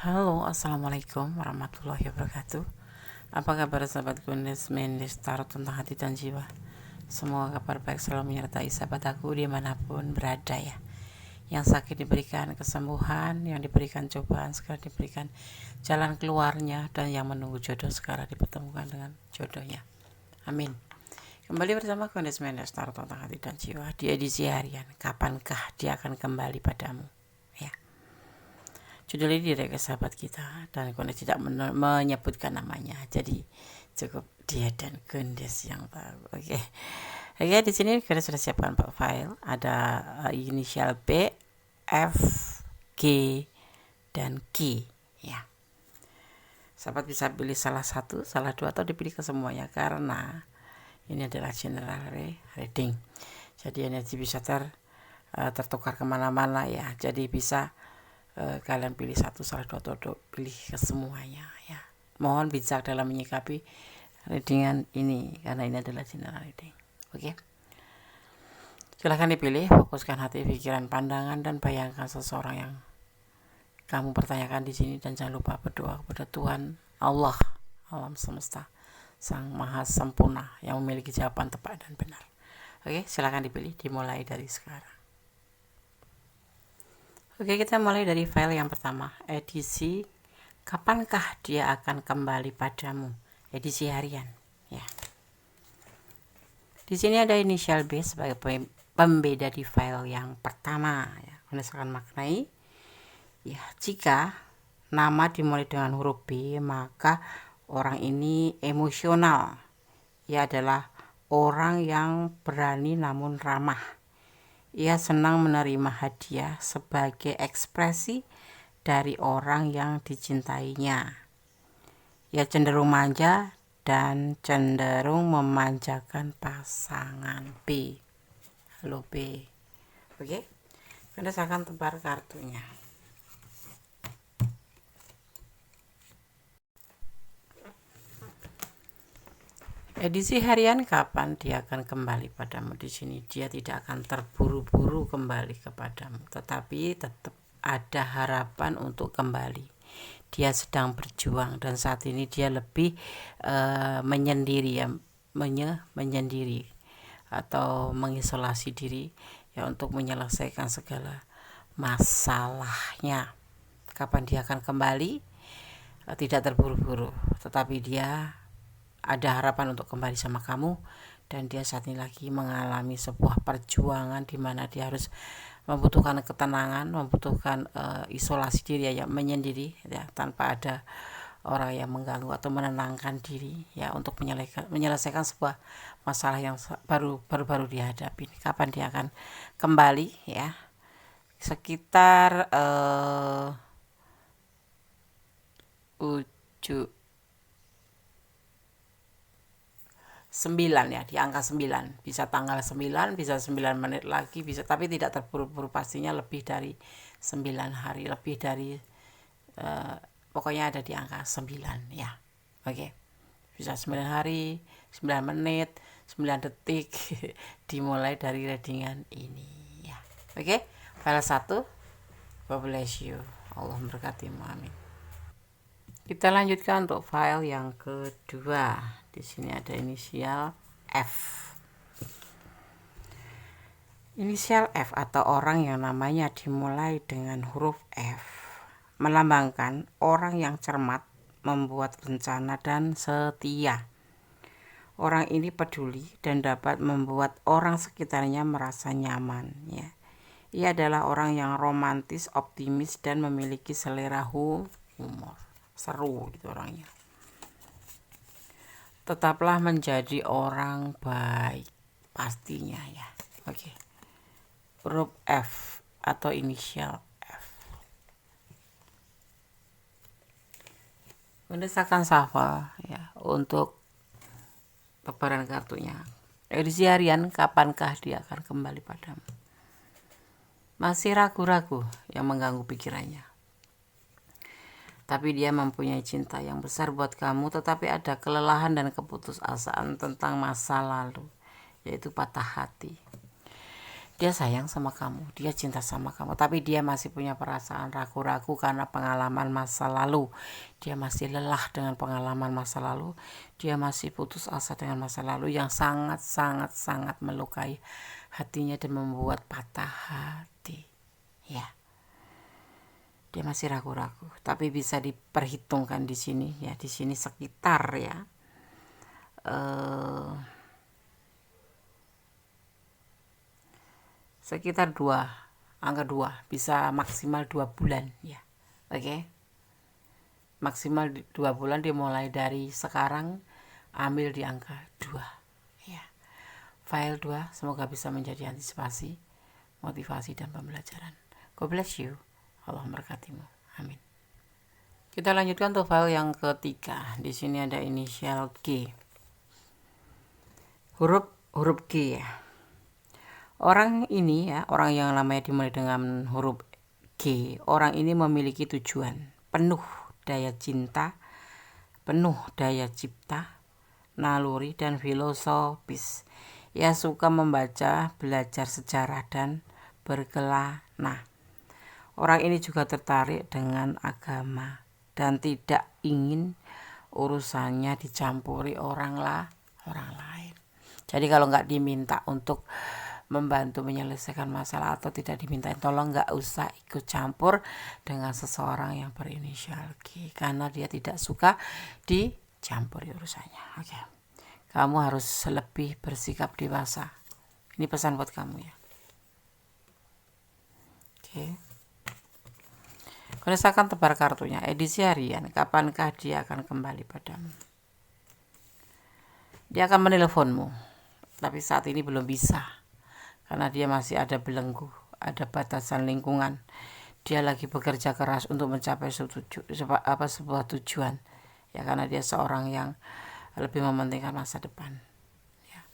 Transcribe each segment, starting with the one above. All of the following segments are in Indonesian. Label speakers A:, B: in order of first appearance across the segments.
A: Halo, assalamualaikum warahmatullahi wabarakatuh. Apa kabar sahabat Kundes Mendes Tarot tentang hati dan jiwa? Semoga kabar baik selalu menyertai sahabat aku dimanapun berada ya. Yang sakit diberikan kesembuhan, yang diberikan cobaan segera diberikan jalan keluarnya, dan yang menunggu jodoh segera dipertemukan dengan jodohnya. Amin. Kembali bersama Kundes Mendes Tarot tentang hati dan jiwa di edisi harian. Kapankah dia akan kembali padamu? Ya. Judul ini dari sahabat kita dan Kundes tidak menyebutkan namanya, jadi cukup dia dan Kundes yang tahu. Oke, di sini Kundes sudah siapkan file. Ada inisial B, F, G, dan K. Ya, sahabat bisa pilih salah satu, salah dua, atau dipilih ke semuanya karena ini adalah general reading. Jadi energi bisa tertukar kemana-mana ya. Jadi bisa kalian pilih satu, salah dua, atau pilih ke semuanya ya. Mohon bijak dalam menyikapi readingan ini karena ini adalah general reading. Oke. Silahkan dipilih, fokuskan hati, pikiran, pandangan, dan bayangkan seseorang yang kamu pertanyakan di sini, dan jangan lupa berdoa kepada Tuhan Allah alam semesta, Sang Maha Sempurna yang memiliki jawaban tepat dan benar. Oke, silahkan dipilih, dimulai dari sekarang. Oke, kita mulai dari file yang pertama, edisi kapankah dia akan kembali padamu, edisi harian ya. Di sini ada inisial B sebagai pembeda di file yang pertama ya. Berdasarkan maknai ya, jika nama dimulai dengan huruf B maka orang ini emosional. Ia adalah orang yang berani namun ramah. Ia senang menerima hadiah sebagai ekspresi dari orang yang dicintainya. Ia cenderung manja dan cenderung memanjakan pasangan B. Halo B. Oke, kita akan tebar kartunya. Edisi harian kapan dia akan kembali padamu. Di sini dia tidak akan terburu-buru kembali kepadamu, tetapi tetap ada harapan untuk kembali. Dia sedang berjuang dan saat ini dia lebih menyendiri ya, menyendiri atau mengisolasi diri ya untuk menyelesaikan segala masalahnya. Kapan dia akan kembali? Tidak terburu-buru, tetapi dia ada harapan untuk kembali sama kamu, dan dia saat ini lagi mengalami sebuah perjuangan di mana dia harus membutuhkan ketenangan, membutuhkan isolasi diri ya, menyendiri ya, tanpa ada orang yang mengganggu atau menenangkan diri ya, untuk menyelesaikan sebuah masalah yang baru dihadapi. Kapan dia akan kembali ya? Sekitar 9 ya, di angka 9, bisa tanggal 9, bisa 9 menit lagi, bisa, tapi tidak terburu-buru, pastinya lebih dari 9 hari, lebih dari pokoknya ada di angka 9 ya. Oke, bisa 9 hari, 9 menit, 9 detik dimulai dari readingan ini ya. Oke, file 1, God bless you, Allah memberkatimu, amin. Kita lanjutkan untuk file yang kedua. Di sini ada inisial F. Inisial F atau orang yang namanya dimulai dengan huruf F melambangkan orang yang cermat, membuat rencana, dan setia. Orang ini peduli dan dapat membuat orang sekitarnya merasa nyaman ya. Ia adalah orang yang romantis, optimis, dan memiliki selera humor. Seru gitu orangnya. Tetaplah menjadi orang baik pastinya ya. Oke. Huruf F atau inisial F. Kundes akan shuffle ya untuk tebaran kartunya. Edisi harian, kapankah dia akan kembali padamu? Masih ragu-ragu yang mengganggu pikirannya. Tapi dia mempunyai cinta yang besar buat kamu, tetapi ada kelelahan dan keputusasaan tentang masa lalu, yaitu patah hati. Dia sayang sama kamu, dia cinta sama kamu, tapi dia masih punya perasaan ragu-ragu karena pengalaman masa lalu. Dia masih lelah dengan pengalaman masa lalu. Dia masih putus asa dengan masa lalu yang sangat melukai hatinya dan membuat patah hati. Ya, dia masih ragu-ragu, tapi bisa diperhitungkan di sini ya, di sini sekitar ya. Sekitar angka 2, bisa maksimal 2 bulan ya. Oke. Maksimal 2 bulan dimulai dari sekarang, ambil di angka 2 ya. File 2 semoga bisa menjadi antisipasi, motivasi dan pembelajaran. God bless you. Allah memberkatimu. Amin. Kita lanjutkan untuk file yang ketiga. Di sini ada inisial G. Huruf G ya. Orang ini ya, orang yang namanya dimulai dengan huruf G, orang ini memiliki tujuan, penuh daya cinta, penuh daya cipta, naluri dan filosofis. Ia suka membaca, belajar sejarah dan berkelana. Orang ini juga tertarik dengan agama dan tidak ingin urusannya dicampuri orang lain. Jadi kalau nggak diminta untuk membantu menyelesaikan masalah atau tidak diminta tolong, nggak usah ikut campur dengan seseorang yang berinisial G karena dia tidak suka dicampuri urusannya. Oke. Kamu harus lebih bersikap dewasa. Ini pesan buat kamu ya. Oke. Keresakan tebar kartunya, edisi harian, kapankah dia akan kembali padamu? Dia akan menelponmu, tapi saat ini belum bisa. Karena dia masih ada belenggu, ada batasan lingkungan. Dia lagi bekerja keras untuk mencapai sebuah tujuan. Ya, karena dia seorang yang lebih mementingkan masa depan. Ya.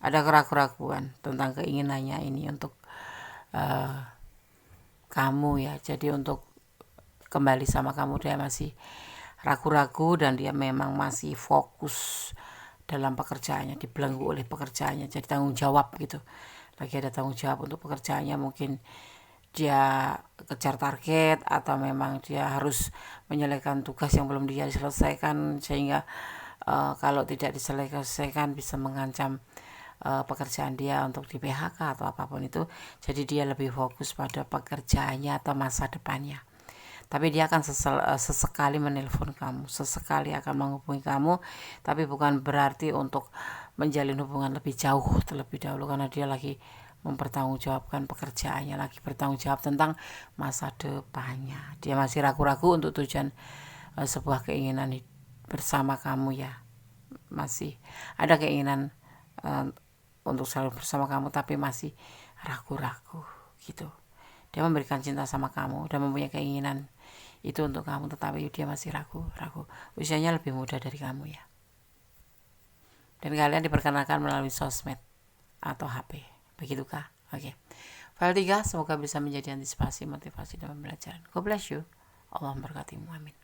A: Ada keraguan tentang keinginannya ini untuk kamu ya. Jadi untuk kembali sama kamu dia masih ragu-ragu dan dia memang masih fokus dalam pekerjaannya, dibelenggu oleh pekerjaannya. Jadi tanggung jawab gitu. Lagi ada tanggung jawab untuk pekerjaannya, mungkin dia kejar target atau memang dia harus menyelesaikan tugas yang belum dia selesaikan sehingga kalau tidak diselesaikan bisa mengancam pekerjaan dia untuk di PHK atau apapun itu. Jadi dia lebih fokus pada pekerjaannya atau masa depannya. Tapi dia akan sesekali menelpon kamu, sesekali akan menghubungi kamu, tapi bukan berarti untuk menjalin hubungan lebih jauh terlebih dahulu karena dia lagi mempertanggungjawabkan pekerjaannya, lagi bertanggung jawab tentang masa depannya. Dia masih ragu-ragu untuk tujuan sebuah keinginan bersama kamu ya. Masih ada keinginan untuk selalu bersama kamu tapi masih ragu-ragu gitu. Dia memberikan cinta sama kamu dan mempunyai keinginan itu untuk kamu, tetapi dia masih ragu-ragu. Usianya lebih muda dari kamu ya. Dan kalian diperkenalkan melalui sosmed atau HP. Begitukah? Oke. File 3 semoga bisa menjadi antisipasi, motivasi dan pembelajaran. God bless you. Allah memberkatimu. Amin.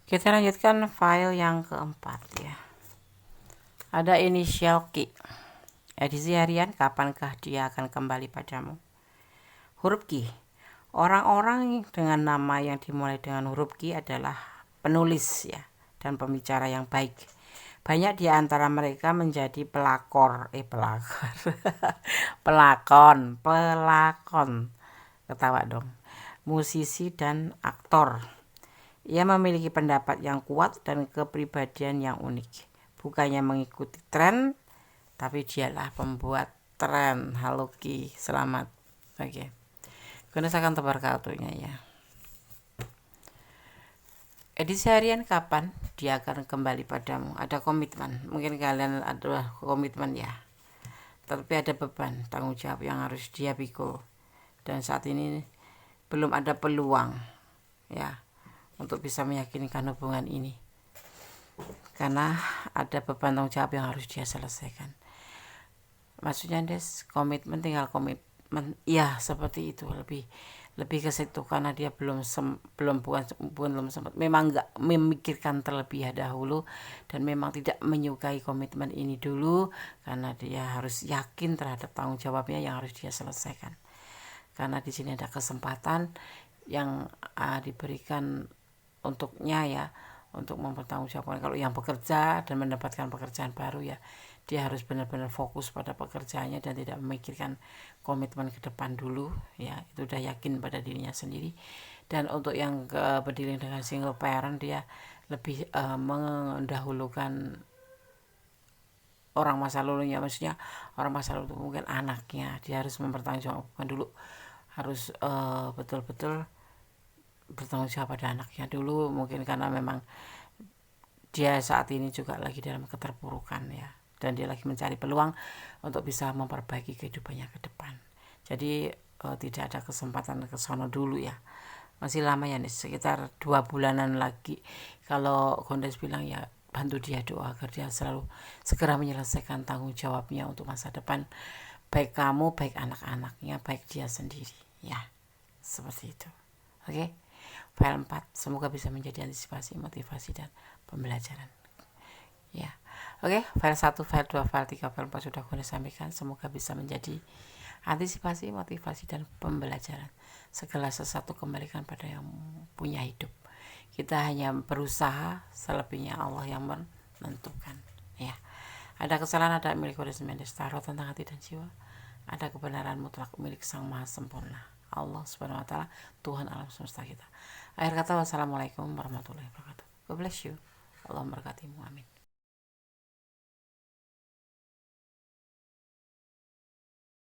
A: Kita lanjutkan file yang keempat ya. Ada inisial Q. Edisi harian, kapankah dia akan kembali padamu? Huruf Q. Orang-orang dengan nama yang dimulai dengan huruf Q adalah penulis ya dan pembicara yang baik. Banyak di antara mereka menjadi pelakon, ketawa dong, musisi dan aktor. Ia memiliki pendapat yang kuat dan kepribadian yang unik. Bukannya mengikuti tren, tapi dialah pembuat tren. Halo Ki, selamat. Oke. Gunakan tebar kartunya ya. Edisi harian, kapan dia akan kembali padamu? Ada komitmen, mungkin kalian adalah komitmen ya, tapi ada beban tanggung jawab yang harus dia pikul dan saat ini belum ada peluang ya untuk bisa meyakinkan hubungan ini karena ada beban tanggung jawab yang harus dia selesaikan. Maksudnya komitmen, tinggal komitmen ya, seperti itu, lebih ke situ, karena dia belum sempat, memang nggak memikirkan terlebih dahulu dan memang tidak menyukai komitmen ini dulu, karena dia harus yakin terhadap tanggung jawabnya yang harus dia selesaikan. Karena di sini ada kesempatan yang diberikan untuknya ya, untuk mempertanggungjawabkan. Kalau yang bekerja dan mendapatkan pekerjaan baru ya, dia harus benar-benar fokus pada pekerjaannya dan tidak memikirkan komitmen ke depan dulu ya, itu udah yakin pada dirinya sendiri. Dan untuk yang berdiri dengan single parent, dia lebih mendahulukan orang masa lalunya, maksudnya orang masa lalu itu mungkin anaknya, dia harus mempertanggungjawabkan dulu, harus betul-betul bertanggung jawab pada anaknya dulu, mungkin karena memang dia saat ini juga lagi dalam keterpurukan ya, dan dia lagi mencari peluang untuk bisa memperbaiki kehidupannya ke depan. Jadi tidak ada kesempatan ke sono dulu ya, masih lama ya nih, sekitar 2 bulanan lagi. Kalau Gondes bilang ya, bantu dia doa agar dia selalu segera menyelesaikan tanggung jawabnya untuk masa depan, baik kamu, baik anak-anaknya, baik dia sendiri ya, seperti itu. Oke. File 4 semoga bisa menjadi antisipasi, motivasi, dan pembelajaran ya. Oke, file 1, file 2, file 3, file 4 sudah gue sampaikan. Semoga bisa menjadi antisipasi, motivasi, dan pembelajaran. Segala sesuatu kembalikan pada yang punya hidup. Kita hanya berusaha, selebihnya Allah yang menentukan ya. Ada kesalahan, ada milik Gondes Mendes Tarot tentang hati dan jiwa. Ada kebenaran mutlak milik Sang Maha Sempurna, Allah Subhanahu wa Ta'ala, Tuhan alam semesta kita. Akhir kata, wassalamualaikum warahmatullahi wabarakatuh. God bless you. Allah memberkatimu. Amin.